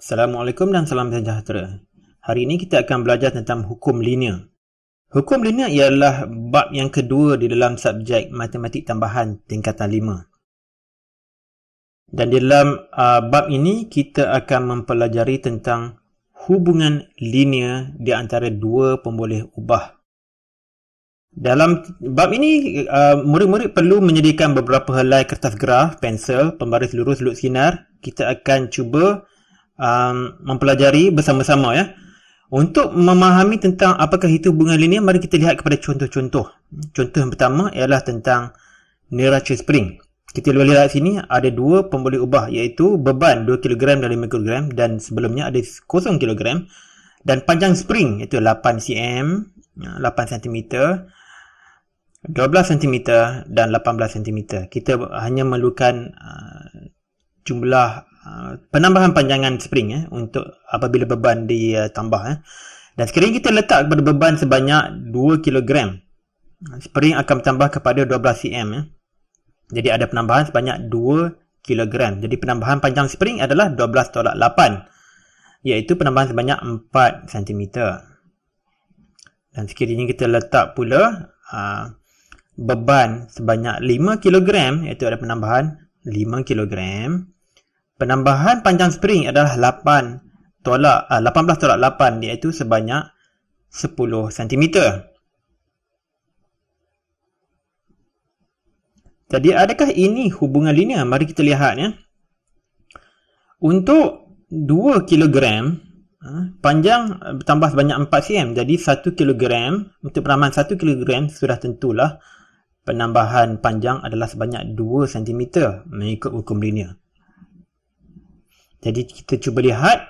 Assalamualaikum dan salam sejahtera. Hari ini kita akan belajar tentang hukum linear. Hukum linear ialah bab yang kedua di dalam subjek matematik tambahan tingkatan 5. Dan di dalam bab ini kita akan mempelajari tentang hubungan linear di antara dua pemboleh ubah. Dalam bab ini, murid-murid perlu menyediakan beberapa helai kertas graf, pensel, pembaris lurus, luk sinar. Kita akan cuba mempelajari bersama-sama ya. Untuk memahami tentang apakah itu hubungan linear, mari kita lihat kepada contoh-contoh. Contoh yang pertama ialah tentang neraca spring. Kita boleh lihat sini ada dua pemboleh ubah, iaitu beban 2 kg dan 5 kg, dan sebelumnya ada 0 kg, dan panjang spring iaitu 8 cm, 8 cm, 12 cm dan 18 cm. Kita hanya memerlukan jumlah penambahan panjangan spring untuk apabila beban ditambah. Dan sekarang kita letak kepada beban sebanyak 2 kg. Spring akan bertambah kepada 12 cm. Jadi ada penambahan sebanyak 2 kg. Jadi penambahan panjang spring adalah 12/8, iaitu penambahan sebanyak 4 cm. Dan sekiranya kita letak pula beban sebanyak 5 kg, iaitu ada penambahan 5 kg. Penambahan panjang spring adalah 18/8, iaitu sebanyak 10 cm. Jadi adakah ini hubungan linear? Mari kita lihat ya. Untuk 2 kg, panjang bertambah sebanyak 4 cm. Jadi 1 kg, untuk penambahan 1 kg sudah tentulah penambahan panjang adalah sebanyak 2 cm mengikut hukum linear. Jadi kita cuba lihat,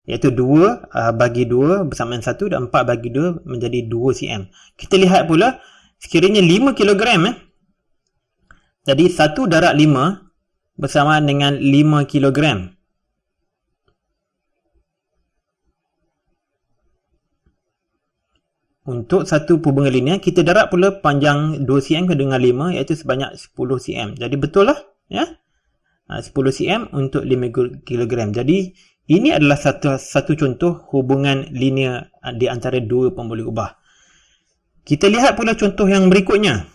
iaitu 2 bagi 2 bersamaan 1 dan 4 bagi 2 menjadi 2 cm. Kita lihat pula, sekiranya 5 kg, jadi 1 darab 5 bersamaan dengan 5 kg. Untuk satu hubungan linear, kita darab pula panjang 2 cm dengan 5, iaitu sebanyak 10 cm. Jadi betul lah ya. 10 cm untuk 5 kg. Jadi ini adalah satu contoh hubungan linear di antara dua pemboleh ubah. Kita lihat pula contoh yang berikutnya,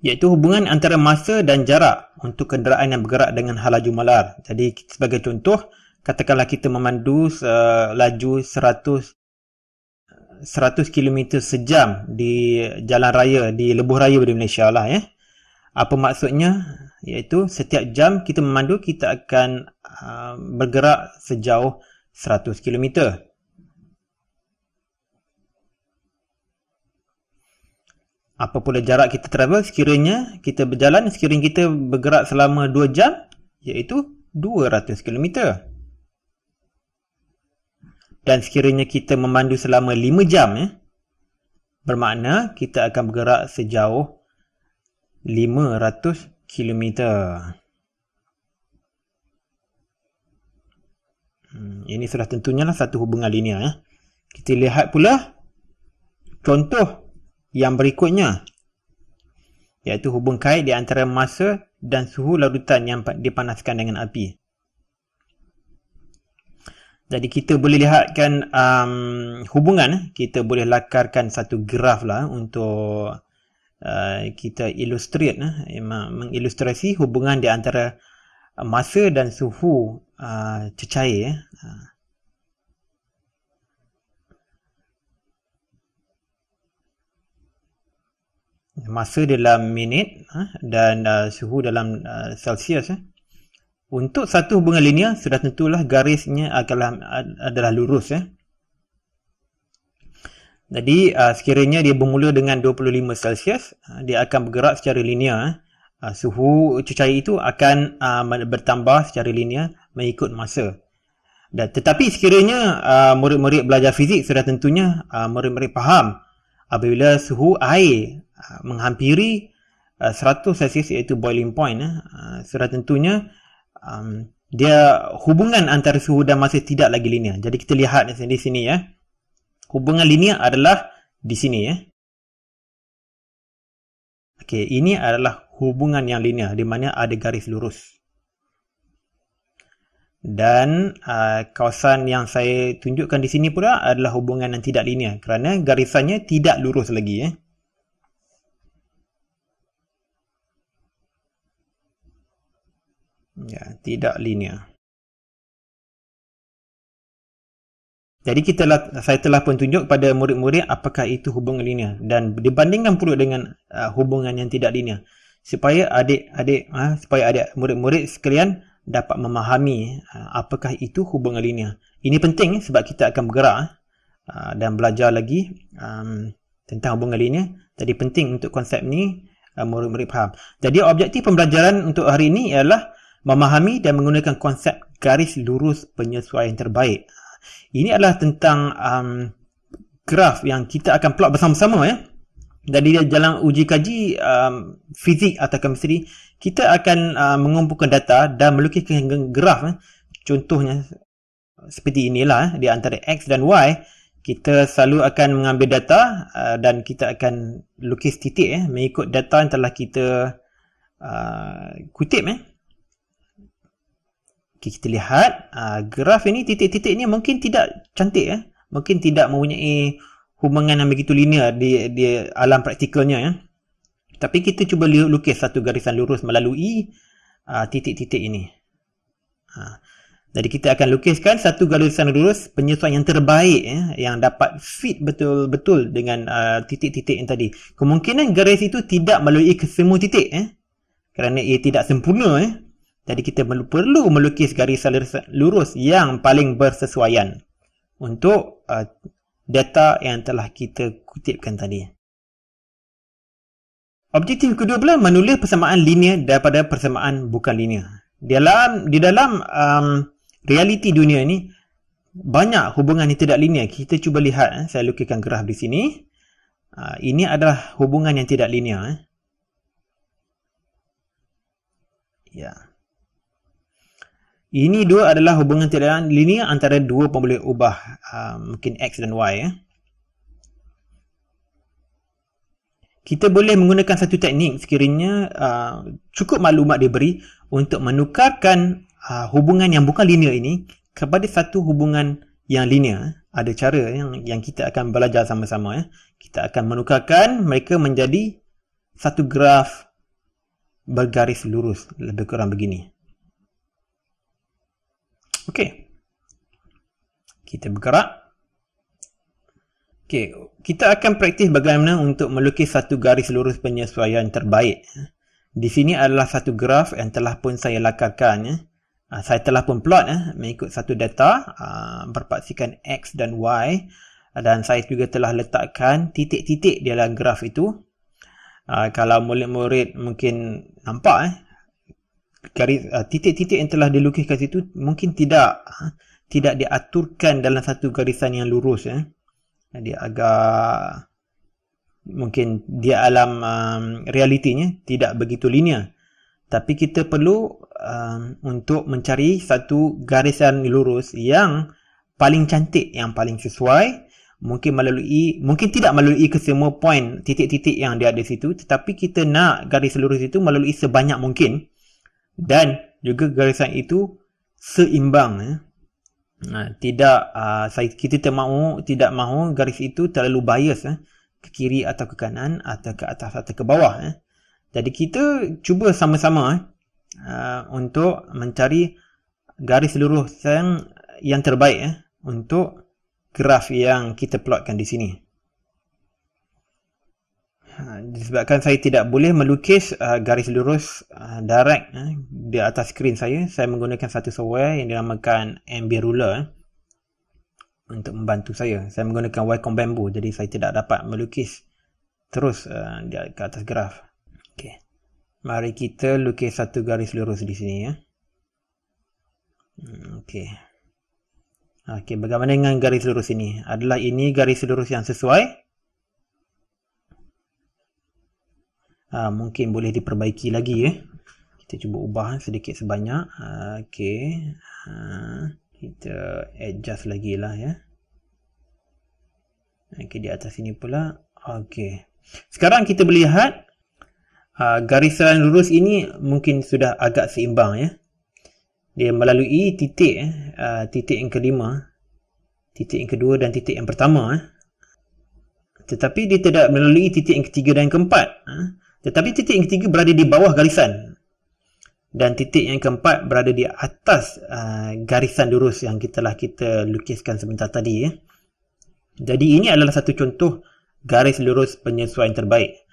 iaitu hubungan antara masa dan jarak untuk kenderaan yang bergerak dengan laju malar. Jadi sebagai contoh, katakanlah kita memandu laju 100 km sejam di jalan raya, di lebuh raya di Malaysia lah ya. Apa maksudnya? Iaitu setiap jam kita memandu, kita akan bergerak sejauh 100 km. Apa pula jarak kita travel? Sekiranya kita berjalan, sekiranya kita bergerak selama 2 jam, iaitu 200 km. Dan sekiranya kita memandu selama 5 jam, bermakna kita akan bergerak sejauh 500 km. Ini sudah tentunya lah satu hubungan linear. Kita lihat pula contoh yang berikutnya, iaitu hubung kait di antara masa dan suhu larutan yang dipanaskan dengan api. Jadi kita boleh lihatkan hubungan. Kita boleh lakarkan satu graf lah untuk kita illustrate, mengilustrasi hubungan di antara masa dan suhu cecair. Masa dalam minit dan suhu dalam Celsius. Untuk satu hubungan linear, sudah tentulah garisnya adalah lurus. Jadi sekiranya dia bermula dengan 25 Celsius, dia akan bergerak secara linear. Suhu cecair itu akan bertambah secara linear mengikut masa. Tetapi sekiranya murid-murid belajar fizik, sudah tentunya murid-murid faham apabila suhu air menghampiri 100 Celsius, iaitu boiling point, sudah tentunya dia hubungan antara suhu dan masa tidak lagi linear. Jadi kita lihat di sini ya. Hubungan linear adalah di sini ya. Okey, ini adalah hubungan yang linear di mana ada garis lurus. Dan kawasan yang saya tunjukkan di sini pula adalah hubungan yang tidak linear kerana garisannya tidak lurus lagi. Ya, tidak linear. Jadi saya telah pun tunjuk pada murid-murid apakah itu hubungan linear dan dibandingkan pula dengan hubungan yang tidak linear supaya adik-adik murid-murid sekalian dapat memahami apakah itu hubungan linear. Ini penting sebab kita akan bergerak dan belajar lagi tentang hubungan linear. Jadi penting untuk konsep ni murid-murid faham. Jadi objektif pembelajaran untuk hari ini ialah memahami dan menggunakan konsep garis lurus penyesuaian terbaik. Ini adalah tentang graf yang kita akan plot bersama-sama ya. Jadi dalam uji kaji fizik atau chemistry, kita akan mengumpulkan data dan melukiskan graf. Contohnya seperti inilah di antara X dan Y. Kita selalu akan mengambil data dan kita akan lukis titik mengikut data yang telah kita kutip. Kita lihat graf ini, titik-titik ini mungkin tidak cantik mungkin tidak mempunyai hubungan yang begitu linear di alam praktikalnya tapi kita cuba lukis satu garisan lurus melalui titik-titik ini. Jadi kita akan lukiskan satu garisan lurus penyesuaian yang terbaik yang dapat fit betul-betul dengan titik-titik yang tadi. Kemungkinan garis itu tidak melalui ke semua titik kerana ia tidak sempurna. Jadi kita perlu melukis garisan lurus yang paling bersesuaian untuk data yang telah kita kutipkan tadi. Objektif kedua pula menulis persamaan linear daripada persamaan bukan linear. Di dalam realiti dunia ini banyak hubungan yang tidak linear. Kita cuba lihat, saya lukiskan graf di sini. Ini adalah hubungan yang tidak linear. Ya. Ini dua adalah hubungan tidak linear antara dua pemboleh ubah mungkin X dan Y. Kita boleh menggunakan satu teknik sekiranya cukup maklumat diberi untuk menukarkan hubungan yang bukan linear ini kepada satu hubungan yang linear. Ada cara yang kita akan belajar sama-sama. Kita akan menukarkan mereka menjadi satu graf bergaris lurus, lebih kurang begini. Okey. Kita bergerak. Okey, kita akan praktis bagaimana untuk melukis satu garis lurus penyesuaian terbaik. Di sini adalah satu graf yang telah pun saya lakarkan. Saya telah pun plot mengikut satu data berpaksikan X dan Y dan saya juga telah letakkan titik-titik di dalam graf itu. Kalau murid-murid mungkin nampak garis titik-titik yang telah dilukiskan situ mungkin tidak diaturkan dalam satu garisan yang lurus. Dia agak mungkin di alam realitinya tidak begitu linear. Tapi kita perlu untuk mencari satu garisan lurus yang paling cantik, yang paling sesuai. Mungkin tidak melalui ke semua poin titik-titik yang dia ada situ, tetapi kita nak garis lurus itu melalui sebanyak mungkin. Dan juga garisan itu seimbang. Kita tidak mahu garis itu terlalu bias ke kiri atau ke kanan atau ke atas atau ke bawah. Jadi kita cuba sama-sama untuk mencari garis lurus yang terbaik untuk graf yang kita plotkan di sini. Disebabkan saya tidak boleh melukis garis lurus direct di atas skrin saya menggunakan satu software yang dinamakan Ambient Ruler untuk membantu saya. Saya menggunakan Wacom Bamboo, jadi saya tidak dapat melukis terus di atas graf. Okey. Mari kita lukis satu garis lurus di sini Okey. Okey, bagaimana dengan garis lurus ini? Adalah ini garis lurus yang sesuai? Mungkin boleh diperbaiki lagi Kita cuba ubah sedikit sebanyak. Okey. Kita adjust lagi lah Okey, di atas sini pula. Okey. Sekarang kita boleh lihat Garisan lurus ini mungkin sudah agak seimbang ya. Dia melalui titik yang kelima, titik yang kedua dan titik yang pertama. Tetapi dia tidak melalui titik yang ketiga dan yang keempat. Tetapi titik yang ketiga berada di bawah garisan. Dan titik yang keempat berada di atas garisan lurus yang kita lukiskan sebentar tadi. Jadi ini adalah satu contoh garis lurus penyesuaian terbaik.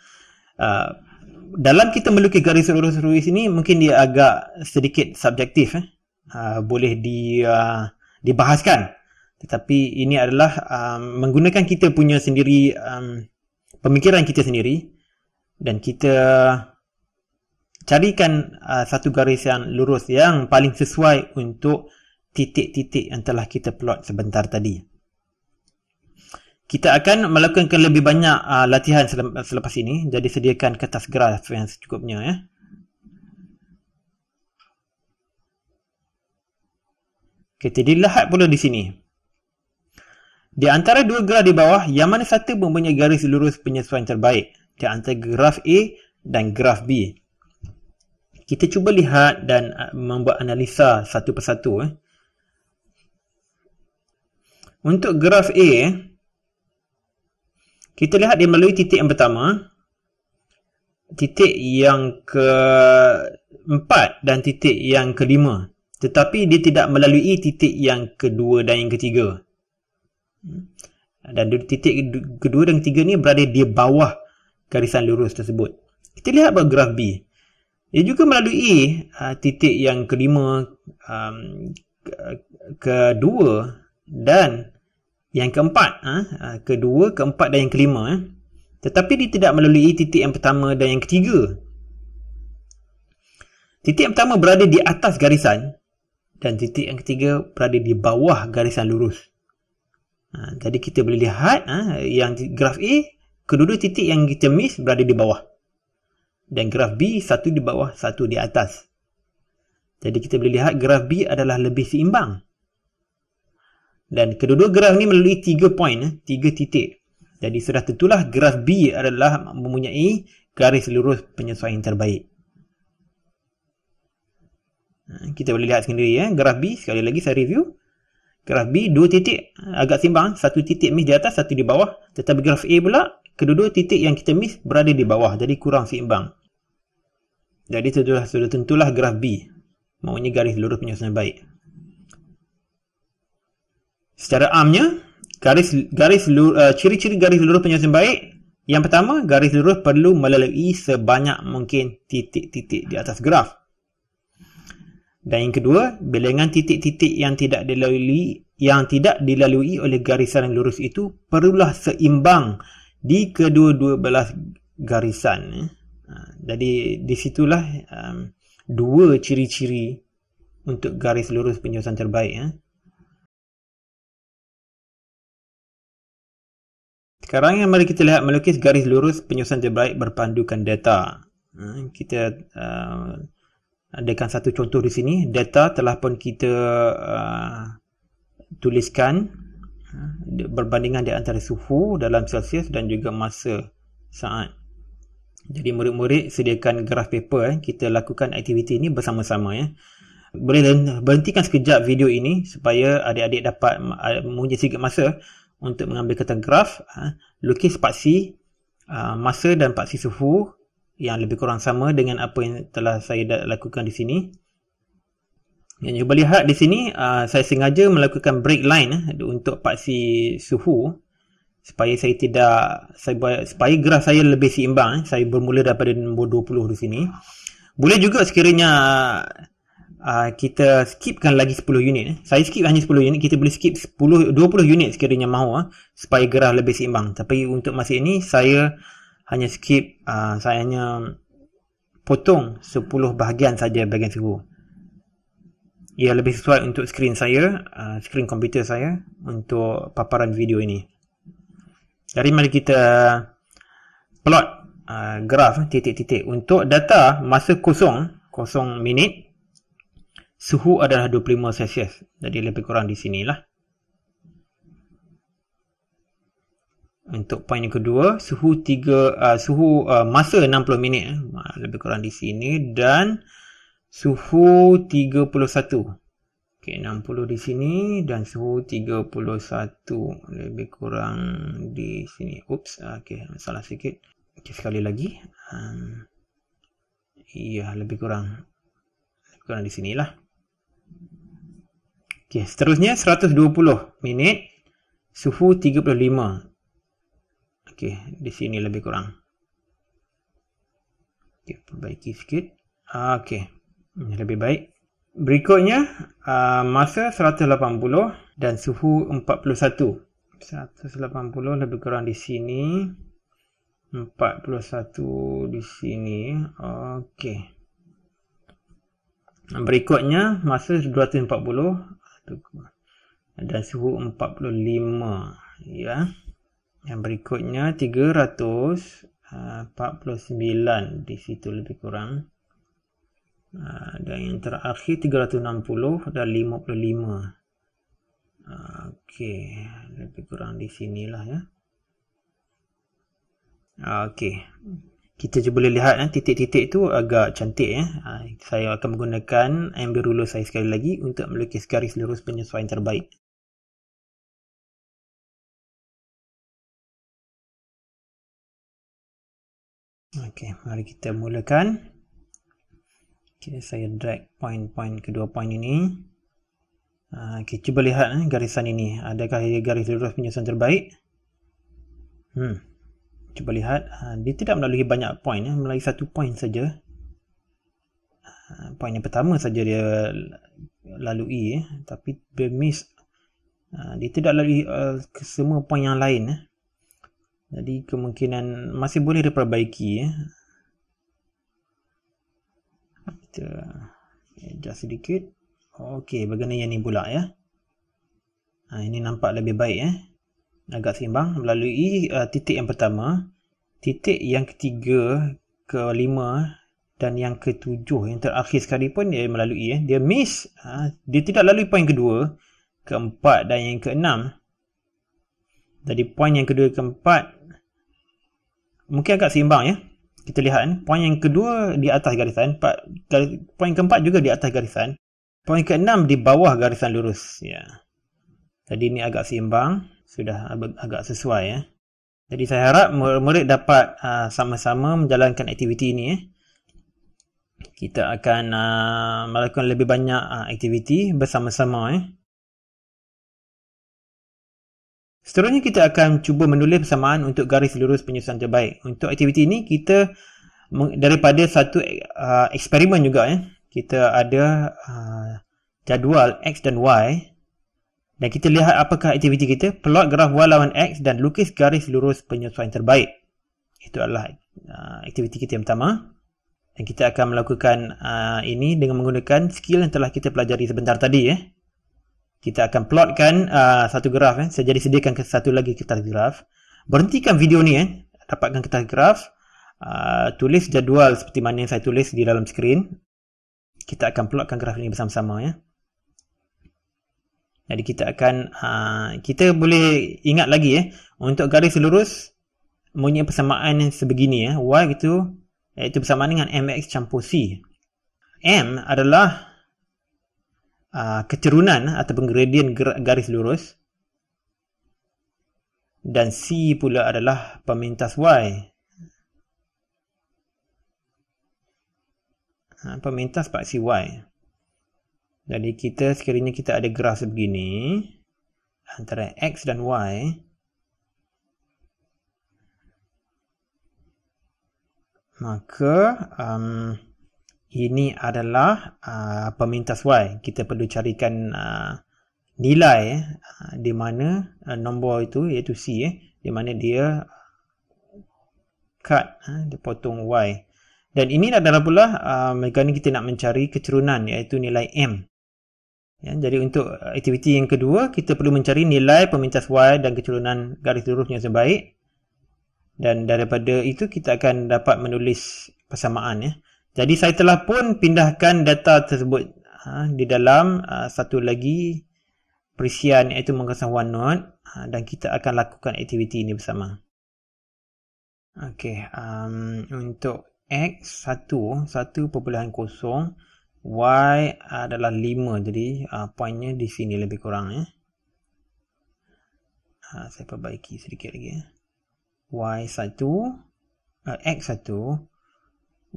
Dalam kita melukis garis lurus ini, mungkin dia agak sedikit subjektif. Boleh dibahaskan. Tetapi ini adalah menggunakan kita punya sendiri, pemikiran kita sendiri, dan kita carikan satu garisan lurus yang paling sesuai untuk titik-titik yang telah kita plot sebentar tadi. Kita akan melakukan lebih banyak latihan selepas ini, jadi sediakan kertas graf yang secukupnya ya. Kita dilihat pula di sini. Di antara dua graf di bawah, yang mana satu mempunyai garis lurus penyesuaian terbaik? Di antara graf A dan graf B. Kita cuba lihat dan membuat analisa satu persatu. Untuk graf A, kita lihat dia melalui titik yang pertama, titik yang keempat dan titik yang kelima. Tetapi dia tidak melalui titik yang kedua dan yang ketiga. Dan titik kedua dan ketiga ni berada di bawah garisan lurus tersebut. Kita lihat pada graf B. Dia juga melalui titik yang kelima, kedua dan yang keempat. Kedua, keempat dan yang kelima. Tetapi dia tidak melalui titik yang pertama dan yang ketiga. Titik yang pertama berada di atas garisan dan titik yang ketiga berada di bawah garisan lurus. Jadi kita boleh lihat yang graf A, kedua-dua titik yang kita miss berada di bawah. Dan graf B, satu di bawah, satu di atas. Jadi kita boleh lihat graf B adalah lebih seimbang. Dan kedua-dua graf ni melalui 3 poin, 3 titik. Jadi sudah tentulah graf B adalah mempunyai garis lurus penyesuaian terbaik. Kita boleh lihat sendiri graf B, sekali lagi saya review. Graf B, 2 titik agak seimbang, 1 titik miss di atas, 1 di bawah. Tetapi graf A pula, kedua-dua titik yang kita miss berada di bawah, jadi kurang seimbang. Jadi sudah tentulah graf B mempunyai garis lurus penyesuaian baik. Secara amnya, ciri-ciri garis lurus penyesuaian baik, yang pertama, garis lurus perlu melalui sebanyak mungkin titik-titik di atas graf. Dan yang kedua, bilangan titik-titik yang tidak dilalui oleh garisan lurus itu perlulah seimbang di kedua-dua belah garisan. Jadi disitulah dua ciri-ciri untuk garis lurus penyesuaian terbaik. Sekarang mari kita lihat melukis garis lurus penyesuaian terbaik berpandukan data. Kita adakan satu contoh di sini. Data telah pun kita tuliskan berbandingan di antara suhu dalam Celsius dan juga masa saat. Jadi murid-murid sediakan graf paper. Kita lakukan aktiviti ini bersama-sama. Boleh berhentikan sekejap video ini supaya adik-adik dapat mempunyai sedikit masa untuk mengambil kertas graf, lukis paksi masa dan paksi suhu yang lebih kurang sama dengan apa yang telah saya lakukan di sini. Yang cuba lihat di sini, saya sengaja melakukan break line untuk paksi suhu supaya supaya graf saya lebih seimbang. Saya bermula daripada nombor 20 di sini. Boleh juga sekiranya kita skipkan lagi 10 unit. Saya skip hanya 10 unit, kita boleh skip 20 unit sekiranya mahu supaya graf lebih seimbang. Tapi untuk masa ini saya hanya skip, saya hanya potong 10 bahagian saja bahagian suhu. Ia lebih sesuai untuk skrin saya, skrin komputer saya untuk paparan video ini. Jadi mari kita plot graf titik-titik. Untuk data masa kosong minit, suhu adalah 25 Celsius. Jadi lebih kurang di sinilah. Untuk poin yang kedua, suhu masa 60 minit, lebih kurang di sini, dan suhu 31. Okey, 60 di sini dan suhu 31 lebih kurang di sini. Oops, okey, salah sikit. Okey, sekali lagi. Ya, lebih kurang di sinilah. Okey, seterusnya 120 minit, suhu 35. Okey, di sini lebih kurang. Okey, perbaiki sikit. Okey, lebih baik. Berikutnya, masa 180 dan suhu 41. 180 lebih kurang di sini. 41 di sini. Okey. Berikutnya, masa 240 dan suhu 45. Ya. Yang berikutnya 349 di situ lebih kurang. Dan yang terakhir 360 dan 55. Okey, lebih kurang di sinilah ya. Okey. Kita cuba boleh lihat titik-titik tu agak cantik ya. Saya akan menggunakan amber ruler saya sekali lagi untuk melukis garis lurus penyesuaian terbaik. Okey, mari kita mulakan. Okay, saya drag poin-poin kedua poin ini. Okay, cuba lihat garisan ini. Adakah garis lurus penyesuaian terbaik? Cuba lihat. Dia tidak melalui banyak poin. Melalui satu poin saja. Poin yang pertama saja dia lalui. Tapi dia miss. Dia tidak lalui semua poin yang lain. Jadi kemungkinan masih boleh diperbaiki. Kita adjust sedikit. Okey, bahagian yang ni pula ya. Ini nampak lebih baik agak seimbang melalui titik yang pertama, titik yang ketiga, kelima dan yang ketujuh, yang terakhir sekali pun dia melalui dia miss. Dia tidak lalui poin kedua, keempat dan yang keenam. Jadi poin yang kedua, keempat mungkin agak seimbang ya. Kita lihat poin yang kedua di atas garisan, poin keempat juga di atas garisan, poin keenam di bawah garisan lurus ya. Jadi ini agak seimbang, sudah agak sesuai ya. Jadi saya harap murid dapat sama-sama menjalankan aktiviti ini Kita akan melakukan lebih banyak aktiviti bersama-sama Seterusnya kita akan cuba menulis persamaan untuk garis lurus penyesuaian terbaik. Untuk aktiviti ini kita daripada satu eksperimen juga Kita ada jadual X dan Y. Dan kita lihat apakah aktiviti kita. Plot graf Y lawan X dan lukis garis lurus penyesuaian terbaik. Itu adalah aktiviti kita yang pertama. Dan kita akan melakukan ini dengan menggunakan skill yang telah kita pelajari sebentar tadi Kita akan plotkan satu graf Saya jadi sediakan satu lagi kertas graf. Berhentikan video ni dapatkan kertas graf. Tulis jadual seperti mana yang saya tulis di dalam skrin. Kita akan plotkan graf ini bersama-sama Jadi kita akan kita boleh ingat lagi untuk garis lurus mempunyai persamaan sebegini Y itu iaitu bersamaan dengan mx campur c. M adalah kecerunan ataupun gradien garis lurus dan C pula adalah pemintas Y. Pemintas paksi Y. Jadi kita sekiranya kita ada graf sebegini antara X dan Y, maka ini adalah pemintas Y. Kita perlu carikan nilai di mana nombor itu iaitu C di mana dia cut, dia potong Y. Dan ini adalah pula mekanik kita nak mencari kecerunan iaitu nilai M. Jadi untuk aktiviti yang kedua kita perlu mencari nilai pemintas Y dan kecerunan garis lurus yang sebaik. Dan daripada itu kita akan dapat menulis persamaan Jadi saya telah pun pindahkan data tersebut di dalam satu lagi perisian iaitu menggunakan OneNote, dan kita akan lakukan aktiviti ini bersama. Okey, untuk X 1.0, Y adalah 5, jadi poinnya di sini lebih kurang ya. Saya perbaiki sedikit lagi ya. Y1, X1,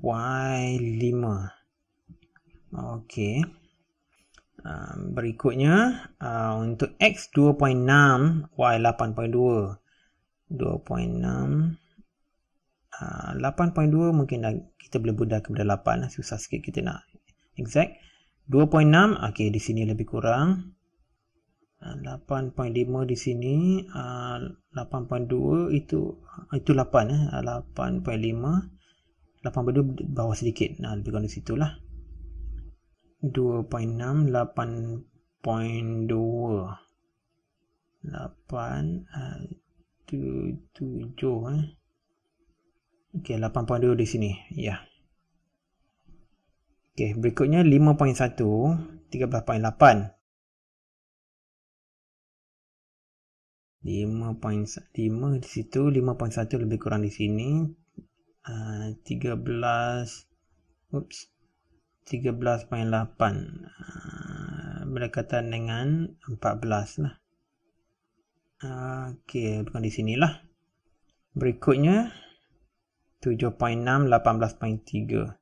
Y5. Okey. Berikutnya untuk X 2.6, Y 8.2. 2.6 8.2 mungkin kita boleh budak kepada 8, susah sikit kita nak exact. 2.6 okey, di sini lebih kurang. 8.5 di sini, 8.2 itu 8 8.5, 8.2 bawah sedikit, lebih kurang di situlah. 2.6 8.2 7 Okey, 8.2 di sini. Ya. Okey, berikutnya 5.1, 13.8. 5.5 di situ, 5.1 lebih kurang di sini. 13.8 berdekatan dengan 14 lah. Okey, bukan di sinilah. Berikutnya 7.6, 18.3.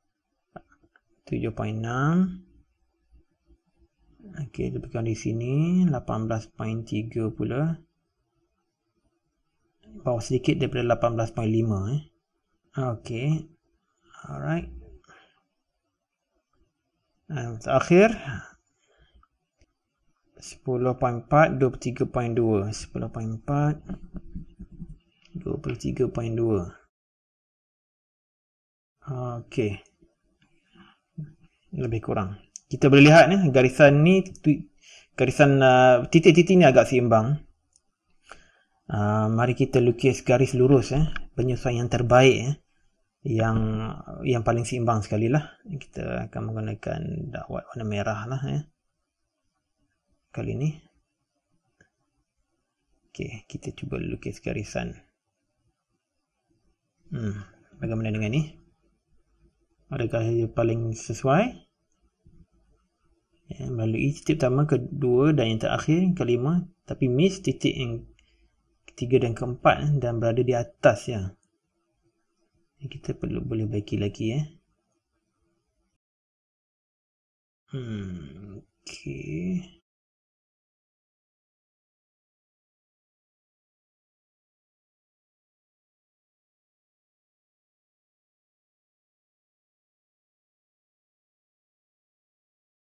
7.6. Okey, lebih kurang di sini 18.3 pula. Bawah sedikit daripada 18.5 Okey. Alright. Terakhir 10.4, 23.2. 10.4, 23.2. Okey. Lebih kurang. Kita boleh lihat ni garisan ni, garisan titik-titik ni agak seimbang. Mari kita lukis garis lurus penyesuaian yang terbaik yang paling seimbang sekali lah. Kita akan menggunakan dakwat warna merah lah kali ni. Okey, kita cuba lukis garisan. Bagaimana dengan ni? Adakah ia paling sesuai? Melalui titik pertama, kedua dan yang terakhir, kelima, tapi miss titik yang ketiga dan keempat dan berada di atas ya. Kita boleh baiki lagi Okey.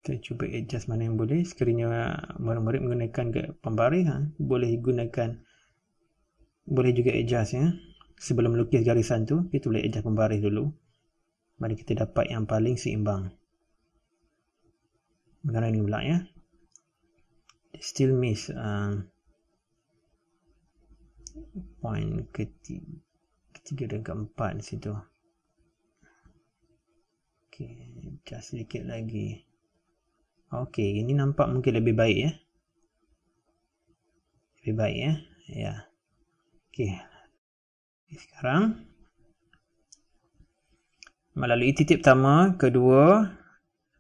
Kita cuba adjust mana yang boleh. Sekiranya murid-murid menggunakan pembaris, boleh juga adjust Sebelum melukis garisan tu, kita boleh adjust pembaris dulu. Mari kita dapat yang paling seimbang. Bagaimana ni pula Still miss point ketiga dan keempat di situ. Okey, adjust sedikit lagi. Okey, ini nampak mungkin lebih baik Lebih baik ya. Okey. Sekarang melalui titik pertama, kedua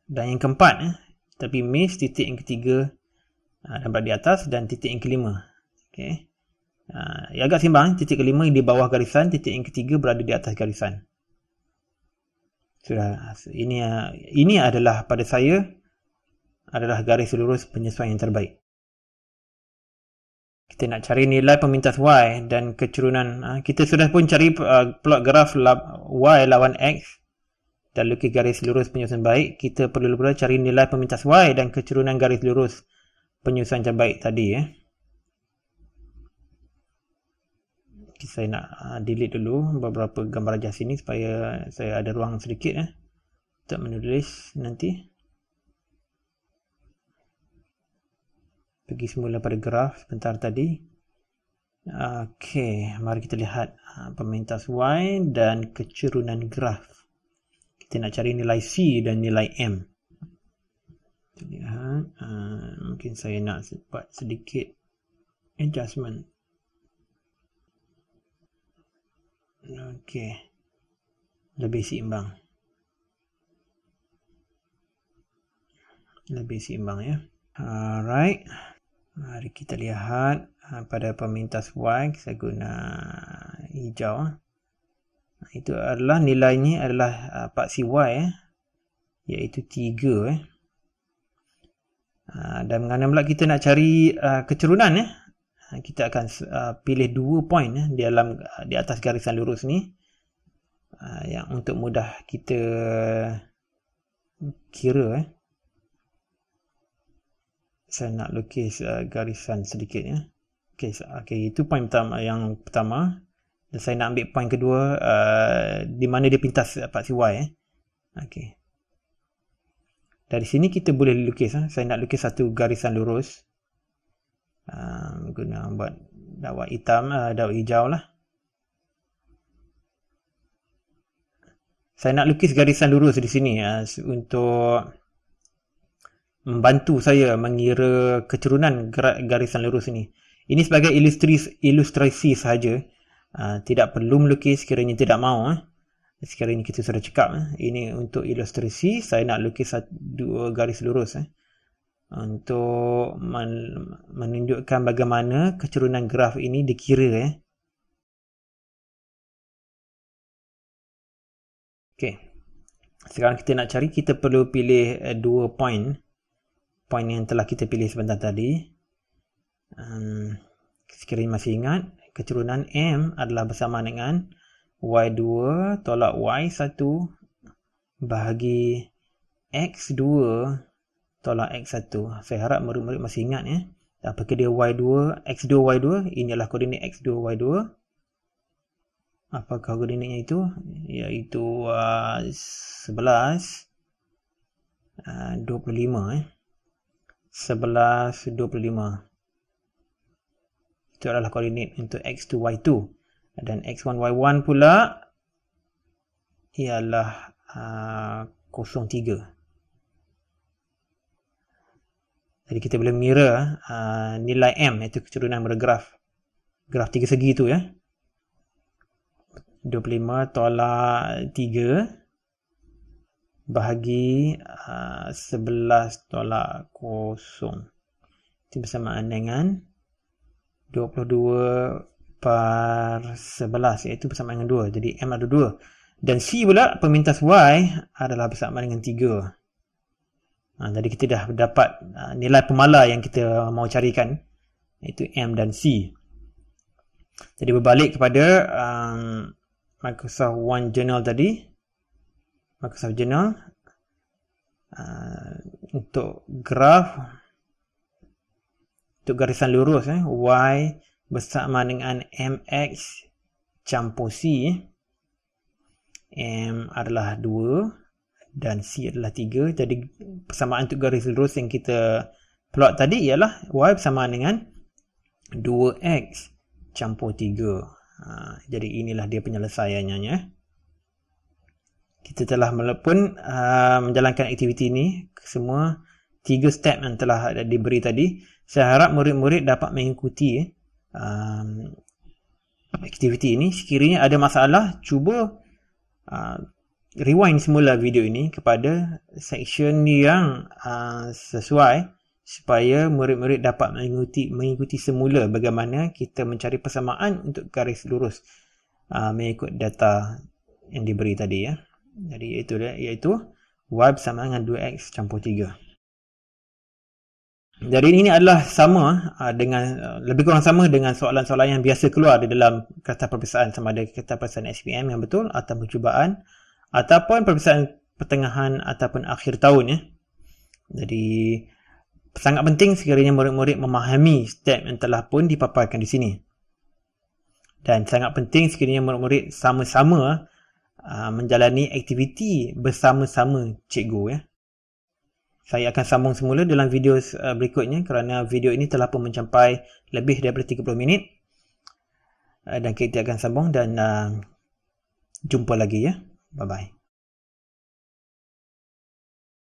dan yang keempat tapi miss titik yang ketiga nampak di atas dan titik yang kelima. Okey. Agak seimbang, titik kelima di bawah garisan, titik yang ketiga berada di atas garisan. Sudah, ini adalah pada saya adalah garis lurus penyesuaian yang terbaik. Kita nak cari nilai pemintas Y dan kecurunan. Kita sudah pun cari plot graf Y lawan X dan lukis garis lurus penyusunan baik. Kita perlu pula cari nilai pemintas Y dan kecurunan garis lurus penyusunan terbaik tadi Saya nak delete dulu beberapa gambar ajas ini supaya saya ada ruang sedikit untuk menulis nanti. Pergi semula pada graf sebentar tadi. Okey, mari kita lihat pemintas Y dan kecurunan graf. Kita nak cari nilai C dan nilai M. Kita lihat. Mungkin saya nak buat sedikit adjustment. Okey, lebih seimbang. Ya. Alright. Mari kita lihat pada pemintas Y, saya guna hijau. Itu adalah nilainya adalah paksi Y, iaitu 3. Dan mana pula kita nak cari kecerunan, kita akan pilih 2 poin di atas garisan lurus ni, yang untuk mudah kita kira. Saya nak lukis garisan sedikit. Okey, itu poin yang pertama. Dan saya nak ambil poin kedua di mana dia pintas paksi Y. Okey. Dari sini kita boleh lukis. Saya nak lukis satu garisan lurus. Guna buat dawat hitam, dawat hijau lah. Saya nak lukis garisan lurus di sini untuk membantu saya mengira kecerunan garisan lurus ini. Ini sebagai ilustrasi sahaja. Tidak perlu melukis sekiranya tidak mahu. Sekiranya kita sudah cakap. Ini untuk ilustrasi. Saya nak lukis 2 garis lurus. Untuk menunjukkan bagaimana kecerunan graf ini dikira. Okey. Sekarang kita nak cari, kita perlu pilih 2 poin. Poin yang telah kita pilih sebentar tadi. Sekiranya masih ingat, kecerunan M adalah bersama dengan Y2 tolak Y1 bahagi X2 tolak X1. Saya harap murid-murid masih ingat. Apakah dia Y2, X2, Y2? Ini adalah koordinat X2, Y2. Apakah koordinatnya itu? Iaitu 11, 25. 11, 25. Itu adalah koordinat untuk X2, Y2. Dan X1, Y1 pula ialah 03. Jadi kita boleh mirror nilai M, iaitu kecerunan bergraf. Graf 3 segi itu 25 tolak 3 bahagi 11 tolak 0. Itu bersamaan dengan 22 per 11, iaitu bersamaan dengan 2. Jadi M ada 2. Dan C pula, pemintas Y adalah bersamaan dengan 3. Jadi kita dah dapat nilai pemala yang kita mau carikan, iaitu M dan C. Jadi berbalik kepada Microsoft OneJournal tadi. Microsoft Journal. Untuk graf, untuk garisan lurus, Y bersama dengan MX campur C. M adalah 2 dan C adalah 3. Jadi persamaan untuk garis lurus yang kita plot tadi ialah Y bersama dengan 2X campur 3. Jadi inilah dia penyelesaiannya. Kita telah pun menjalankan aktiviti ini. Semua 3 step yang telah diberi tadi. Saya harap murid-murid dapat mengikuti aktiviti ini. Sekiranya ada masalah, cuba rewind semula video ini kepada section yang sesuai, supaya murid-murid dapat mengikuti semula bagaimana kita mencari persamaan untuk garis lurus mengikut data yang diberi tadi. Jadi iaitu Y bersama dengan 2X campur 3. Jadi ini adalah sama lebih kurang sama dengan soalan-soalan yang biasa keluar di dalam kertas peperiksaan, sama ada kertas peperiksaan SPM yang betul atau percubaan, ataupun peperiksaan pertengahan ataupun akhir tahun. Jadi sangat penting sekiranya murid-murid memahami step yang telah pun dipaparkan di sini. Dan sangat penting sekiranya murid-murid sama-sama menjalani aktiviti bersama-sama cikgu. Saya akan sambung semula dalam video berikutnya kerana video ini telah pun mencapai lebih daripada 30 minit. Dan kita akan sambung dan jumpa lagi. Bye-bye.